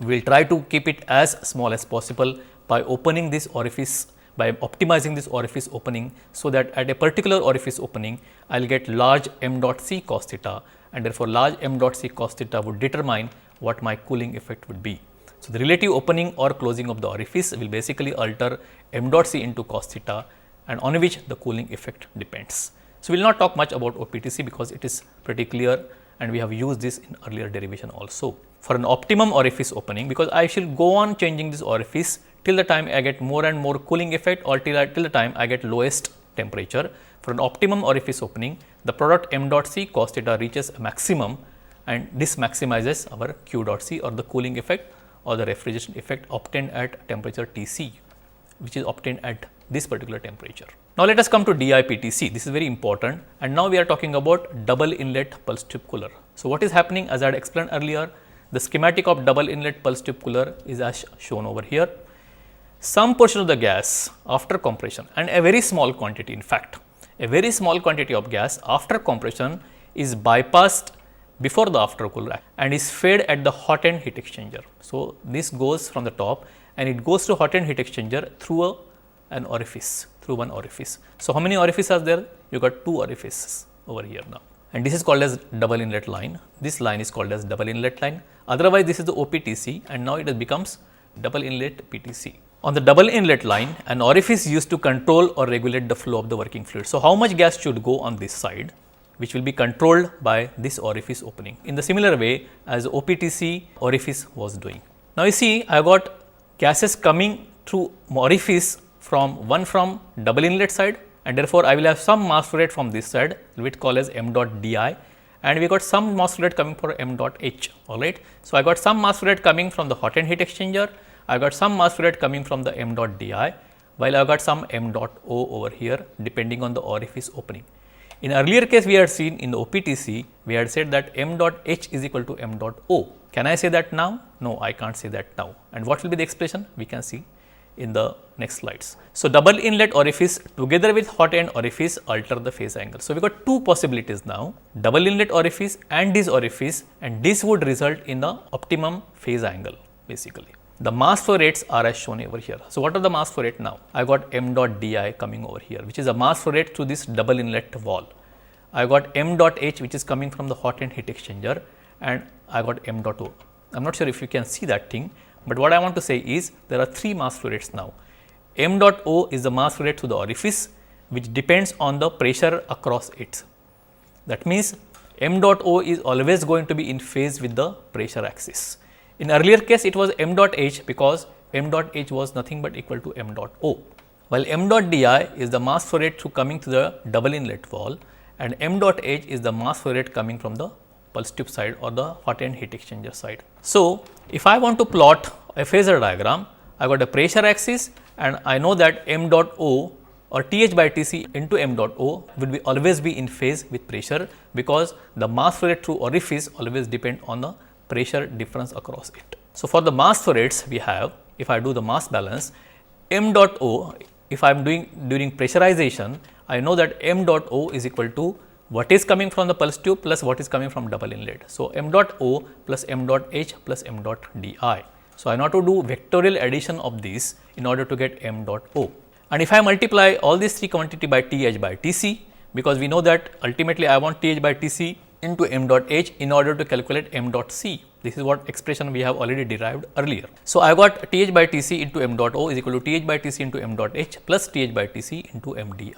We will try to keep it as small as possible by opening this orifice, by optimizing this orifice opening, so that at a particular orifice opening, I will get large m dot c cos theta, and therefore, large m dot c cos theta would determine what my cooling effect would be. So, the relative opening or closing of the orifice will basically alter m dot c into cos theta, and on which the cooling effect depends. So, we will not talk much about OPTC because it is pretty clear, and we have used this in earlier derivation also. For an optimum orifice opening, because I shall go on changing this orifice till the time I get more and more cooling effect, or till the time I get lowest temperature. For an optimum orifice opening, the product m dot c cos theta reaches a maximum, and this maximizes our q dot c, or the cooling effect or the refrigeration effect obtained at temperature Tc, which is obtained at this particular temperature. Now, let us come to DIPTC. This is very important, and now we are talking about double inlet pulse tube cooler. So, what is happening, as I had explained earlier, the schematic of double inlet pulse tube cooler is as shown over here. Some portion of the gas after compression, and a very small quantity, in fact, a very small quantity of gas after compression is bypassed before the aftercooler and is fed at the hot end heat exchanger. So, this goes from the top and it goes to hot end heat exchanger through an orifice, through one orifice. So, how many orifices are there? You got two orifices over here now, and this is called as double inlet line. This line is called as double inlet line. Otherwise, this is the OPTC, and now it becomes double inlet PTC. On the double inlet line, an orifice used to control or regulate the flow of the working fluid. So, how much gas should go on this side, which will be controlled by this orifice opening in the similar way as OPTC orifice was doing. Now, you see, I got gases coming through orifice from double inlet side, and therefore, I will have some mass flow rate from this side, which called as m dot di, and we got some mass flow rate coming for m dot h. All right. So, I got some mass flow rate coming from the hot end heat exchanger. I got some mass flow rate coming from the m dot di, while I got some m dot o over here, depending on the orifice opening. In earlier case, we had seen in the OPTC, we had said that m dot h is equal to m dot o. Can I say that now? No, I can't say that now. And what will be the expression? We can see in the next slides. So, double inlet orifice together with hot end orifice alter the phase angle. So, we got two possibilities now, double inlet orifice and this orifice, and this would result in the optimum phase angle basically. The mass flow rates are as shown over here. So, what are the mass flow rate now? I got m dot di coming over here, which is a mass flow rate through this double inlet wall. I got m dot h, which is coming from the hot end heat exchanger, and I got m dot o. I am not sure if you can see that thing, but what I want to say is there are three mass flow rates now. M dot o is the mass flow rate to the orifice, which depends on the pressure across it. That means, m dot o is always going to be in phase with the pressure axis. In earlier case, it was m dot h because m dot h was nothing but equal to m dot o, while m dot di is the mass flow rate through coming to the double inlet wall, and m dot h is the mass flow rate coming from the pulse tube side or the hot end heat exchanger side. So, if I want to plot a phasor diagram, I got a pressure axis, and I know that m dot o or Th by Tc into m dot o will be always be in phase with pressure, because the mass flow rate through orifice always depend on the pressure difference across it. So, for the mass flow rates we have, if I do the mass balance, m dot o, if I am doing during pressurization, I know that m dot o is equal to what is coming from the pulse tube plus what is coming from double inlet. So, m dot o plus m dot h plus m dot di. So, I know to do vectorial addition of these in order to get m dot o. And if I multiply all these three quantity by Th by Tc, because we know that ultimately I want Th by Tc into m dot h in order to calculate m dot c. This is what expression we have already derived earlier. So, I got Th by Tc into m dot o is equal to Th by Tc into m dot h plus Th by Tc into m di.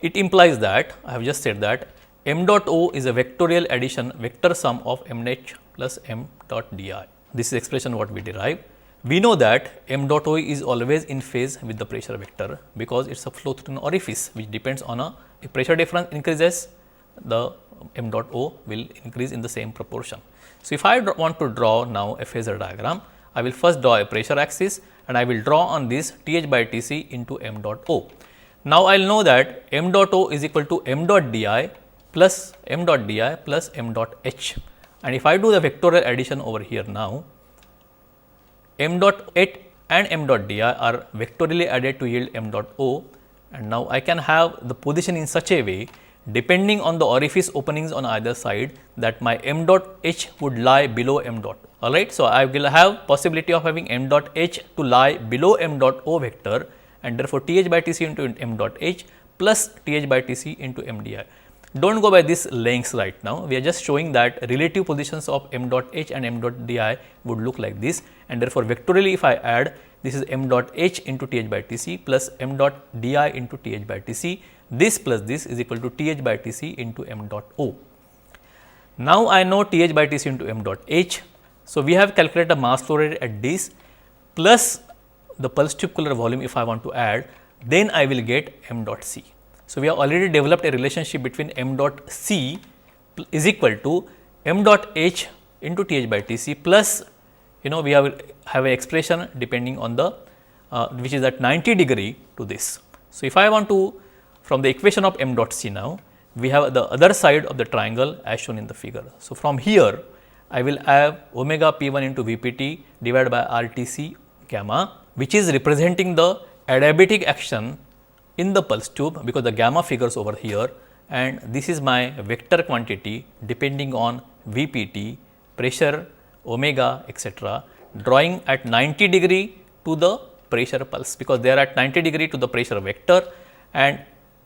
It implies that I have just said that m dot o is a vectorial addition vector sum of m h plus m dot di. This is expression what we derive. We know that m dot o is always in phase with the pressure vector, because it is a flow through an orifice which depends on if pressure difference increases, the m dot o will increase in the same proportion. So, if I want to draw now a phasor diagram, I will first draw a pressure axis and I will draw on this Th by Tc into m dot o. Now, I will know that m dot o is equal to m dot di plus m dot h, and if I do the vectorial addition over here now, m dot h and m dot di are vectorially added to yield m dot o, and now I can have the position in such a way depending on the orifice openings on either side that my m dot h would lie below m dot. Alright. So, I will have possibility of having m dot h to lie below m dot o vector, and therefore, T h by T c into m dot h plus T h by T c into m d I. Do not go by these lengths right now, we are just showing that relative positions of m dot h and m dot d I would look like this, and therefore, vectorially if I add, this is m dot h into T h by T c plus m dot d I into T h by T c, this plus this is equal to T h by T c into m dot o. Now, I know T h by T c into m dot h. So, we have calculated the mass flow rate at this plus the pulse tube cooler volume if I want to add, then I will get m dot c. So, we have already developed a relationship between m dot c is equal to m dot h into T h by T c plus, we have an expression depending on the which is at 90° to this. So, if I want to, from the equation of m dot c now, we have the other side of the triangle as shown in the figure. So, from here I will have omega p 1 into V p t divided by R T c gamma, which is representing the adiabatic action in the pulse tube, because the gamma figures over here, and this is my vector quantity depending on V p t, pressure, omega, etc., drawing at 90° to the pressure pulse, because they are at 90° to the pressure vector, and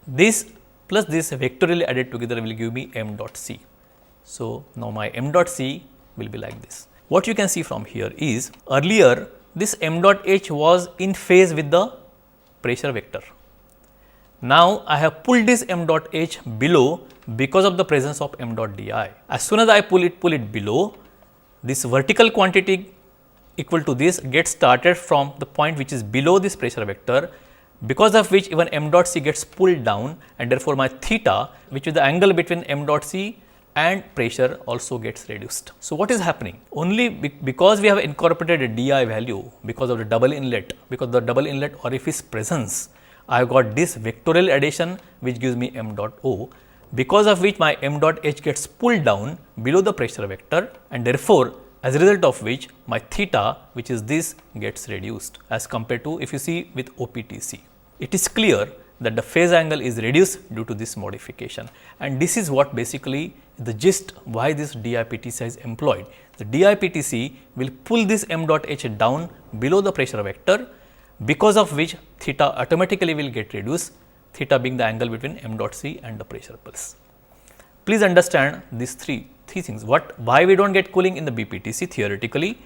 this plus this vectorially added together will give me m dot c. So, now my m dot c will be like this. What you can see from here is, earlier this m dot h was in phase with the pressure vector. Now, I have pulled this m dot h below because of the presence of m dot d I. As soon as I pull it below, this vertical quantity equal to this gets started from the point which is below this pressure vector, because of which even m dot c gets pulled down, and therefore, my theta, which is the angle between m dot c and pressure, also gets reduced. So, what is happening? Only because we have incorporated a d I value because of the double inlet, because the double inlet orifice presence, I have got this vectorial addition which gives me m dot o, because of which my m dot h gets pulled down below the pressure vector, and therefore, as a result of which my theta, which is this, gets reduced as compared to if you see with OPTC. It is clear that the phase angle is reduced due to this modification, and this is what basically the gist why this DIPTC is employed. The DIPTC will pull this m dot h down below the pressure vector, because of which theta automatically will get reduced, theta being the angle between m dot c and the pressure pulse. Please understand these three things. Why we do not get cooling in the BPTC theoretically,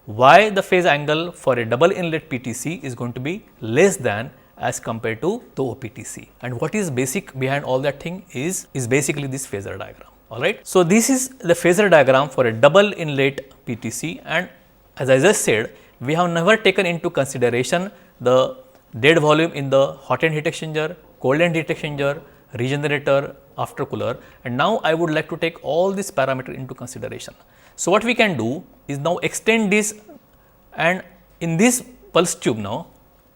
why the phase angle for a double inlet PTC is going to be less than as compared to the OPTC, and what is basic behind all that thing is basically this phasor diagram. Alright. So, this is the phasor diagram for a double inlet PTC, and as I just said, we have never taken into consideration the dead volume in the hot end heat exchanger, cold end heat exchanger, regenerator, aftercooler, and now I would like to take all these parameters into consideration. So, what we can do is now extend this, and in this pulse tube now,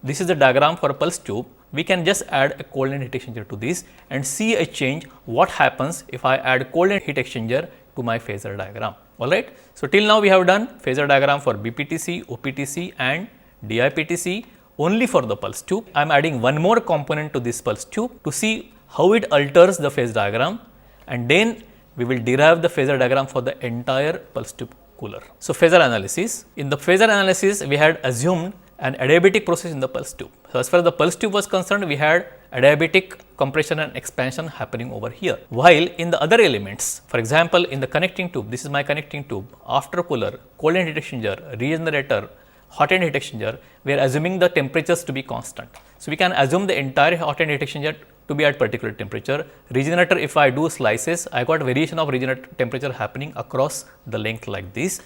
this is the diagram for a pulse tube, we can just add a cold end heat exchanger to this and see a change what happens if I add cold end heat exchanger to my phasor diagram. Alright. So, till now we have done phasor diagram for BPTC, OPTC and DIPTC only for the pulse tube. I am adding one more component to this pulse tube to see how it alters the phase diagram, and then we will derive the phasor diagram for the entire pulse tube cooler. So, phasor analysis. In the phasor analysis, we had assumed an adiabatic process in the pulse tube. So, as far as the pulse tube was concerned, we had adiabatic compression and expansion happening over here. While in the other elements, for example, in the connecting tube, this is my connecting tube, aftercooler, cold end heat exchanger, regenerator, hot end heat exchanger, we are assuming the temperatures to be constant. So, we can assume the entire hot end heat exchanger to be at particular temperature. Regenerator, if I do slices, I got variation of regenerator temperature happening across the length like this,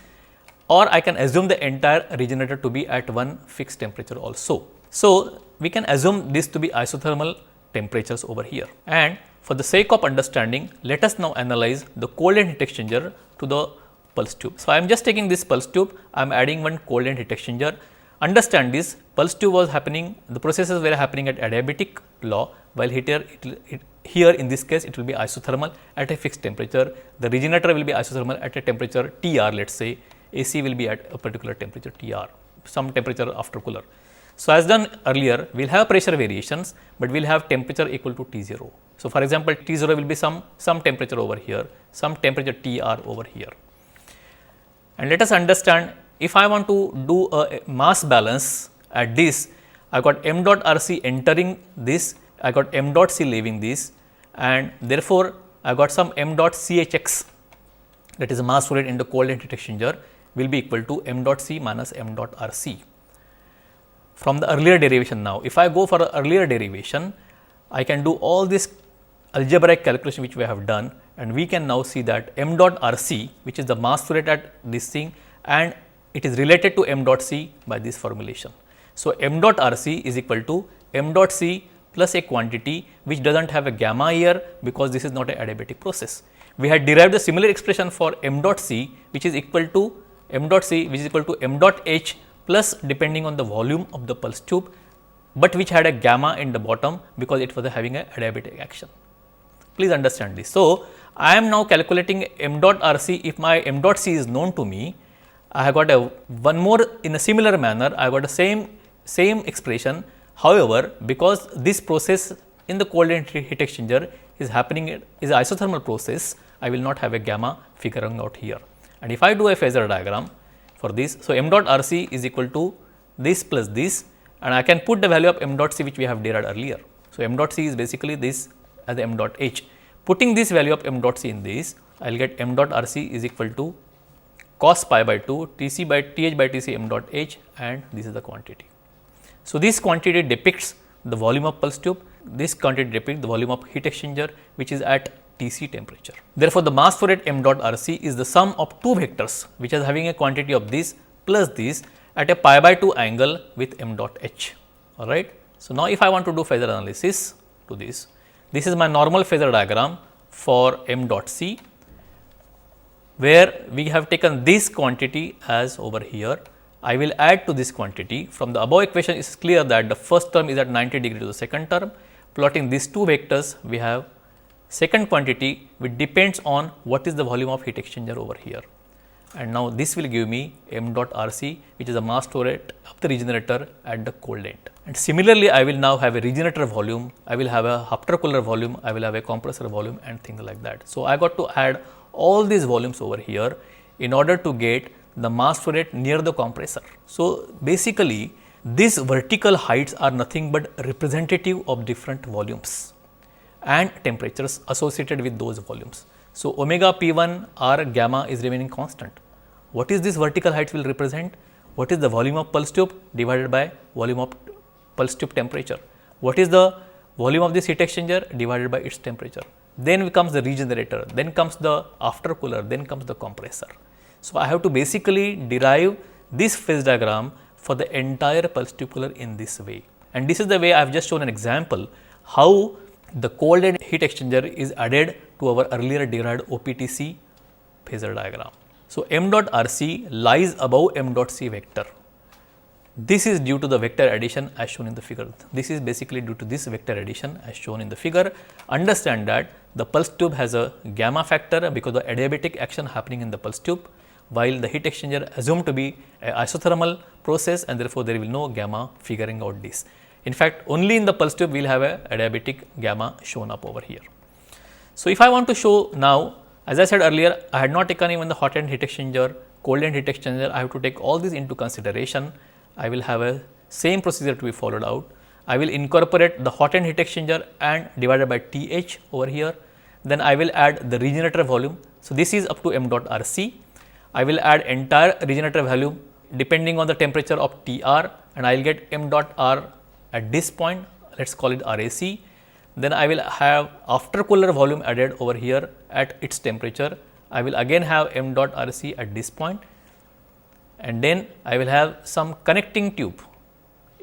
or I can assume the entire regenerator to be at one fixed temperature also. So, we can assume this to be isothermal temperatures over here, and for the sake of understanding, let us now analyze the cold end heat exchanger to the pulse tube. So, I am just taking this pulse tube, I am adding one cold end heat exchanger. Understand this pulse tube was happening, the processes were happening at adiabatic law, while here in this case it will be isothermal at a fixed temperature. The regenerator will be isothermal at a temperature TR, let us say AC will be at a particular temperature TR, some temperature after cooler. So, as done earlier, we will have pressure variations, but we will have temperature equal to T0. So, for example, T0 will be some temperature over here, some temperature TR over here. And let us understand, if I want to do a mass balance at this, I got m dot RC entering this, I got m dot C leaving this, and therefore, I got some m dot CHX, that is a mass flow rate in the cold end heat exchanger, will be equal to m dot C minus m dot RC. From the earlier derivation now, if I go for the earlier derivation, I can do all this algebraic calculation which we have done, and we can now see that m dot RC, which is the mass flow rate at this thing, and it is related to m dot C by this formulation. So, m dot RC is equal to m dot C plus a quantity which does not have a gamma here, because this is not a adiabatic process. We had derived a similar expression for m dot C, which is equal to m dot C, which is equal to m dot H plus depending on the volume of the pulse tube, but which had a gamma in the bottom because it was having a adiabatic action. Please understand this. So, I am now calculating m dot RC. If my m dot C is known to me, I have got one more in a similar manner. I got the same expression. However, because this process in the cold end heat exchanger is happening is an isothermal process, I will not have a gamma figuring out here. And if I do a phasor diagram for this, so m dot RC is equal to this plus this, and I can put the value of m dot C which we have derived earlier. So, m dot C is basically this as m dot H. Putting this value of m dot C in this, I will get m dot RC is equal to cos pi by 2 Tc by Th by Tc m dot H, and this is the quantity. So, this quantity depicts the volume of pulse tube, this quantity depicts the volume of heat exchanger which is at Tc temperature. Therefore, the mass flow rate m dot RC is the sum of two vectors which is having a quantity of this plus this at a pi by 2 angle with m dot H. Alright. So, now if I want to do phasor analysis to this is my normal phasor diagram for m dot C, where we have taken this quantity as over here. I will add to this quantity. From the above equation, it is clear that the first term is at 90 degree to the second term. Plotting these two vectors, we have second quantity which depends on what is the volume of heat exchanger over here. And now this will give me m dot RC, which is the mass flow rate of the regenerator at the cold end. And similarly, I will now have a regenerator volume, I will have a cooler volume, I will have a compressor volume, and things like that. So, I got to add all these volumes over here in order to get the mass flow rate near the compressor. So, basically these vertical heights are nothing but representative of different volumes and temperatures associated with those volumes. So, omega P1 R gamma is remaining constant. What is this vertical height will represent? What is the volume of pulse tube divided by volume of pulse tube temperature? What is the volume of this heat exchanger divided by its temperature? Then comes the regenerator, then comes the aftercooler, then comes the compressor. So, I have to basically derive this phase diagram for the entire pulse tube cooler in this way. And this is the way I have just shown an example how the cold end heat exchanger is added to our earlier derived OPTC phasor diagram. So, m dot RC lies above m dot C vector. This is due to the vector addition as shown in the figure. This is basically due to this vector addition as shown in the figure. Understand that the pulse tube has a gamma factor because of the adiabatic action happening in the pulse tube, while the heat exchanger assumed to be an isothermal process, and therefore, there will no gamma figuring out this. In fact, only in the pulse tube we will have a adiabatic gamma shown up over here. So, if I want to show now, as I said earlier, I had not taken even the hot end heat exchanger, cold end heat exchanger, I have to take all these into consideration. I will have a same procedure to be followed out. I will incorporate the hot end heat exchanger and divided by Th over here. Then I will add the regenerator volume. So, this is up to m dot RC. I will add entire regenerator volume depending on the temperature of Tr, and I will get m dot R at this point, let us call it RAC. Then I will have aftercooler volume added over here at its temperature. I will again have m dot RC at this point, and then I will have some connecting tube.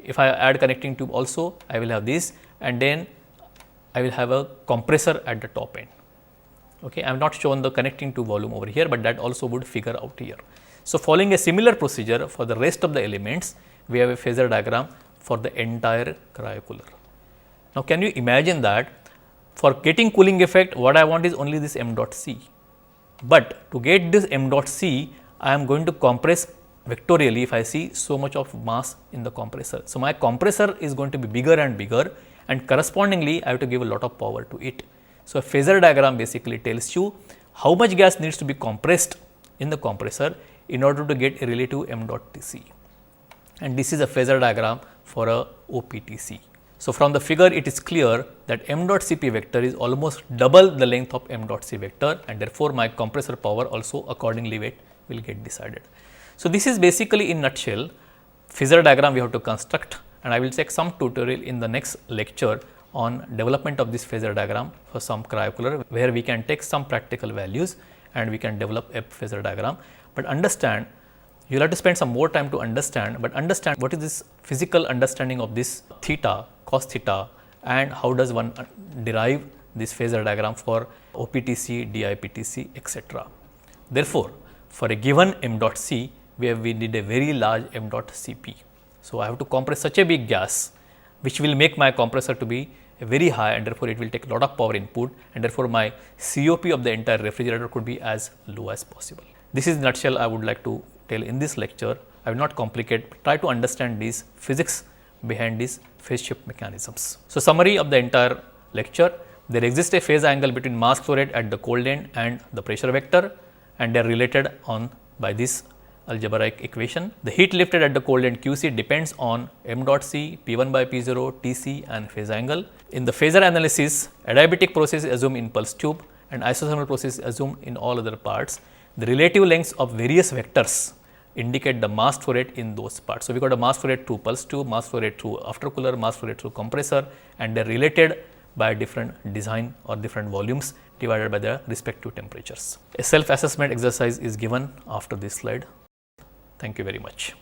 If I add connecting tube also, I will have this, and then I will have a compressor at the top end. Okay, I have not shown the connecting tube volume over here, but that also would figure out here. So, following a similar procedure for the rest of the elements, we have a phasor diagram for the entire cryocooler. Now, can you imagine that for getting cooling effect, what I want is only this m dot C, but to get this m dot C, I am going to compress vectorially if I see so much of mass in the compressor. So, my compressor is going to be bigger and bigger, and correspondingly I have to give a lot of power to it. So, a phasor diagram basically tells you how much gas needs to be compressed in the compressor in order to get a relative m dot Tc, and this is a phasor diagram for a OPTC. So, from the figure it is clear that m dot Cp vector is almost double the length of m dot C vector, and therefore, my compressor power also accordingly will get decided. So, this is basically in nutshell phasor diagram we have to construct, and I will take some tutorial in the next lecture on development of this phasor diagram for some cryocooler, where we can take some practical values and we can develop a phasor diagram. But understand, you will have to spend some more time to understand, but understand what is this physical understanding of this theta, cos theta, and how does one derive this phasor diagram for OPTC, DIPTC, etc. Therefore, for a given m dot C, we need a very large m dot Cp. So, I have to compress such a big gas, which will make my compressor to be very high, and therefore, it will take a lot of power input, and therefore, my COP of the entire refrigerator could be as low as possible. This is in nutshell I would like to tell in this lecture. I will not complicate, but try to understand these physics behind these phase shift mechanisms. So, summary of the entire lecture: there exists a phase angle between mass flow rate at the cold end and the pressure vector, and they are related on by this algebraic equation. The heat lifted at the cold end QC depends on m dot C, P1 by P0, Tc and phase angle. In the phasor analysis, adiabatic process is assumed in pulse tube and isothermal process is assumed in all other parts. The relative lengths of various vectors indicate the mass flow rate in those parts. So, we got a mass flow rate through pulse tube, mass flow rate through aftercooler, mass flow rate through compressor, and they are related by different design or different volumes divided by their respective temperatures. A self-assessment exercise is given after this slide. Thank you very much.